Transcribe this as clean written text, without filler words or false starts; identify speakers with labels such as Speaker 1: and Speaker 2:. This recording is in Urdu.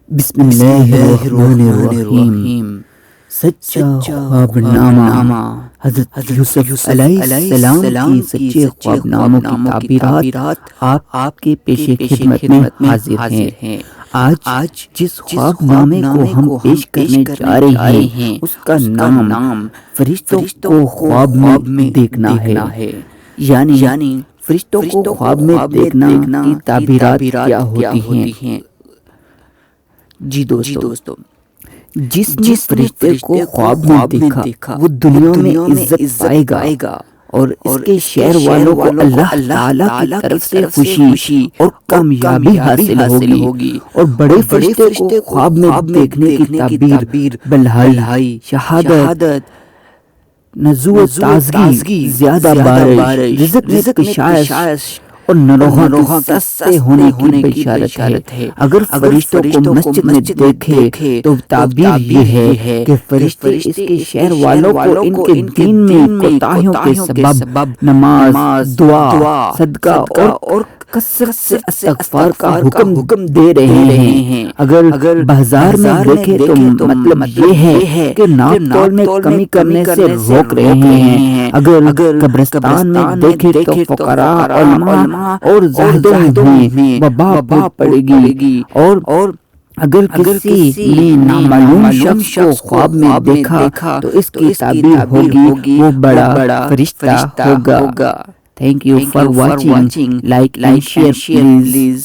Speaker 1: بسم اللہ الرحمن الرحیم۔ سچا خواب نامہ حضرت یوسف علیہ السلام کی سچے خواب ناموں کی تعبیرات آپ کے پیش خدمت میں حاضر ہیں۔ آج جس خواب نامے کو ہم پیش کرنے جا رہے ہیں اس کا نام فرشتوں کو خواب میں دیکھنا ہے، یعنی فرشتوں کو خواب میں دیکھنا کی تعبیرات کیا ہوتی ہیں؟ جی دوستو، جس نے فرشتے کو خواب میں دیکھا وہ دنیا میں عزت پائے گا اور اس کے شہر والوں کو اللہ تعالیٰ کی طرف سے خوشی اور کامیابی حاصل ہوگی۔ اور بڑے فرشتے کو خواب میں دیکھنے کی تعبیر بلہائی، شہادت، نزول تازگی، زیادہ بارش، رزق میں کشائش اور نروحاں سستے ہونے کی بشارت ہے۔ اگر فرشتوں کو مسجد میں دیکھے تو تعبیر یہ ہے کہ فرشتے اس کے شہر والوں کو ان کے دین میں کوتاہیوں کے سبب نماز، دعا، صدقہ اور کثرت سے استغفار کا حکم دے رہے ہیں۔ اگر بازار میں دیکھے تو مطلب یہ ہے کہ ناپ تول میں کمی کرنے سے روک رہے ہیں۔ اگر قبرستان میں دیکھے تو فقراء، علماء اور زاہدوں میں وبا پڑے گی۔ اور اگر کسی نے نامعلوم شخص کو خواب میں دیکھا تو اس کی تعبیر ہوگی وہ بڑا فرشتہ ہوگا۔ Thank you for watching. Like and share please.